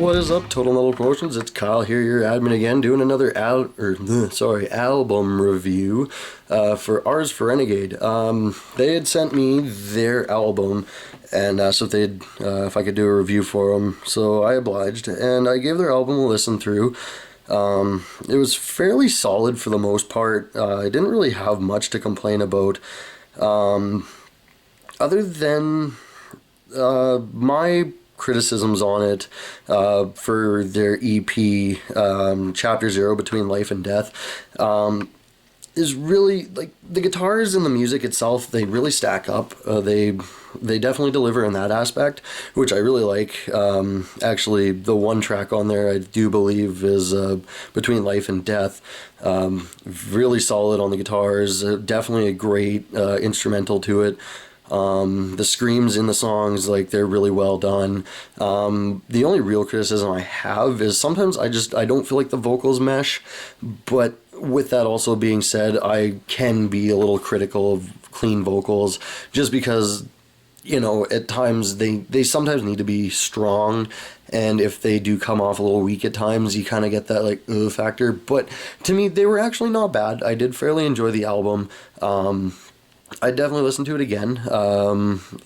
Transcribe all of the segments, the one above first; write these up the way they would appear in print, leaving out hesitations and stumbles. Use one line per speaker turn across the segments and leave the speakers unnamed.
What is up, Total Metal Promotions? It's Kyle here, your admin again, doing another album review for ours for Renegade. They had sent me their album and asked if I could do a review for them, so I obliged, and I gave their album a listen through. It was fairly solid for the most part. I didn't really have much to complain about, other than my criticisms on it for their EP, Chapter 0, Between Life and Death, is really, like, the guitars and the music itself, they really stack up. They definitely deliver in that aspect, which I really like. Actually, the one track on there I do believe is Between Life and Death. Really solid on the guitars, definitely a great instrumental to it. The screams in the songs, like, they're really well done. The only real criticism I have is sometimes I don't feel like the vocals mesh, but with that also being said, I can be a little critical of clean vocals just because, you know, at times they sometimes need to be strong, and if they do come off a little weak at times, you kind of get that, like, factor. But to me, they were actually not bad. I did fairly enjoy the album. I'd definitely listen to it again.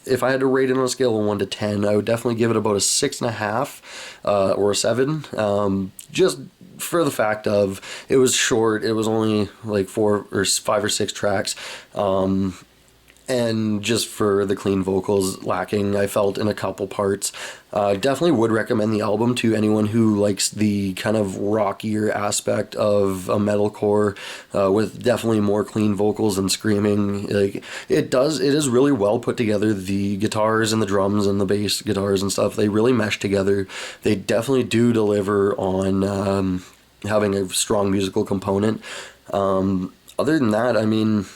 If I had to rate it on a scale of 1 to 10, I would definitely give it about a 6.5 or a 7. Just for the fact of it was short. It was only like 4 or 5 or 6 tracks. And just for the clean vocals lacking, I felt, in a couple parts. I definitely would recommend the album to anyone who likes the kind of rockier aspect of a metalcore, with definitely more clean vocals and screaming. Like, it is really well put together. The guitars and the drums and the bass guitars and stuff, they really mesh together. They definitely do deliver on having a strong musical component. Other than that, I mean,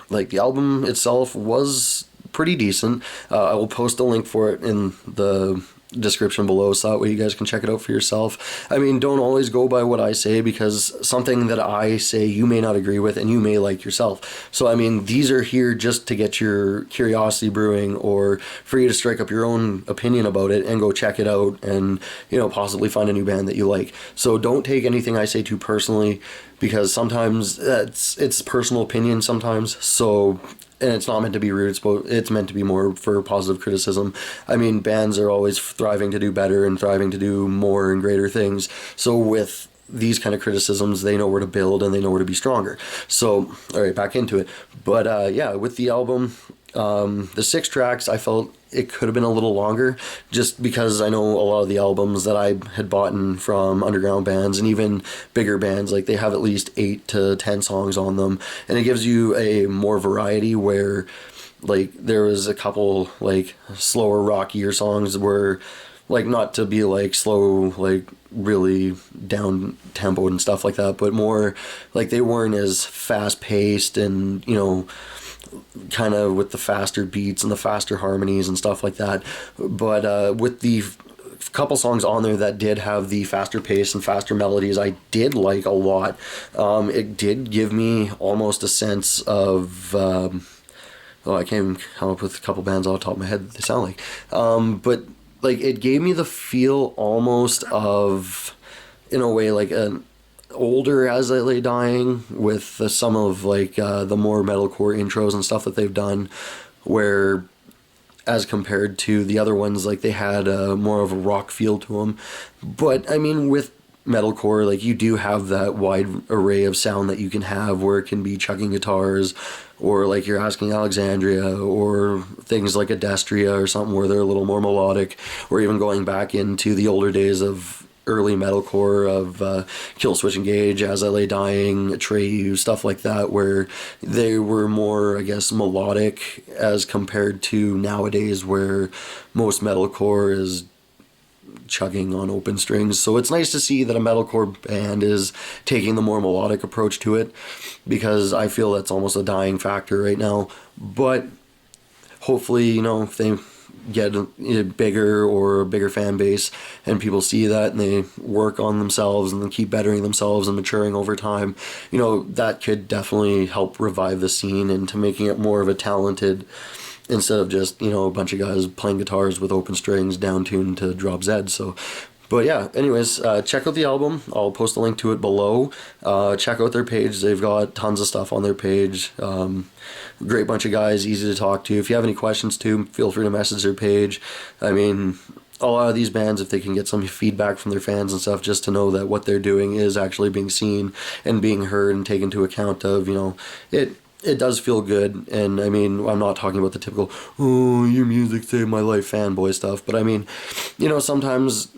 like, the album itself was pretty decent. I will post a link for it in the description below, so that way you guys can check it out for yourself. I mean, don't always go by what I say, because something that I say you may not agree with and you may like yourself. So, I mean, these are here just to get your curiosity brewing, or for you to strike up your own opinion about it and go check it out and, you know, possibly find a new band that you like. So don't take anything I say too personally, because sometimes it's personal opinion sometimes. So, and it's not meant to be rude, it's meant to be more for positive criticism. I mean, bands are always thriving to do better and thriving to do more and greater things. So with these kind of criticisms, they know where to build and they know where to be stronger. So, all right, back into it. But yeah, with the album, the 6 tracks, I felt it could have been a little longer, just because I know a lot of the albums that I had bought from underground bands and even bigger bands, like, they have at least 8 to 10 songs on them, and it gives you a more variety where, like, there was a couple, like, slower, rockier songs where, like, not to be, like, slow, like, really down tempo and stuff like that, but more, like, they weren't as fast paced and, you know, kind of with the faster beats and the faster harmonies and stuff like that. But with the couple songs on there that did have the faster pace and faster melodies, I did like a lot. It did give me almost a sense of I can't even come up with a couple bands off the top of my head that they sound like, but, like, it gave me the feel almost of, in a way, like an older As I Lay Dying, with some of, like, the more metalcore intros and stuff that they've done, where, as compared to the other ones, like, they had more of a rock feel to them. But, I mean, with metalcore, like, you do have that wide array of sound that you can have, where it can be chugging guitars, or, like, you're asking Alexandria, or things like Adestria or something where they're a little more melodic, or even going back into the older days of early metalcore of Killswitch Engage, As I Lay Dying, Atreyu, stuff like that, where they were more, I guess, melodic, as compared to nowadays where most metalcore is chugging on open strings. So it's nice to see that a metalcore band is taking the more melodic approach to it, because I feel that's almost a dying factor right now. But hopefully, you know, if they get a bigger fan base and people see that and they work on themselves and then keep bettering themselves and maturing over time, you know, that could definitely help revive the scene into making it more of a talented, instead of just, you know, a bunch of guys playing guitars with open strings down tuned to drop Z. So But yeah, anyways, check out the album. I'll post a link to it below. Check out their page. They've got tons of stuff on their page. Great bunch of guys, easy to talk to. If you have any questions too, feel free to message their page. I mean, a lot of these bands, if they can get some feedback from their fans and stuff, just to know that what they're doing is actually being seen and being heard and taken into account of, it does feel good. And I mean, I'm not talking about the typical, oh, your music saved my life fanboy stuff, but I mean, sometimes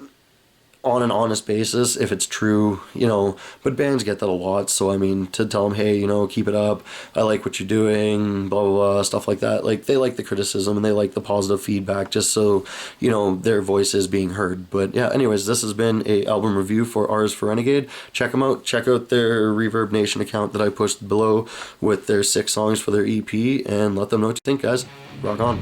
on an honest basis, if it's true, but bands get that a lot. So I mean, to tell them, hey, keep it up, I like what you're doing, blah blah blah, stuff like that. Like, they like the criticism and they like the positive feedback, just so their voice is being heard. But yeah, anyways, this has been a album review for Ours for Renegade. Check them out. Check out their Reverb Nation account that I pushed below with their 6 songs for their EP, and let them know what you think, guys. Rock on.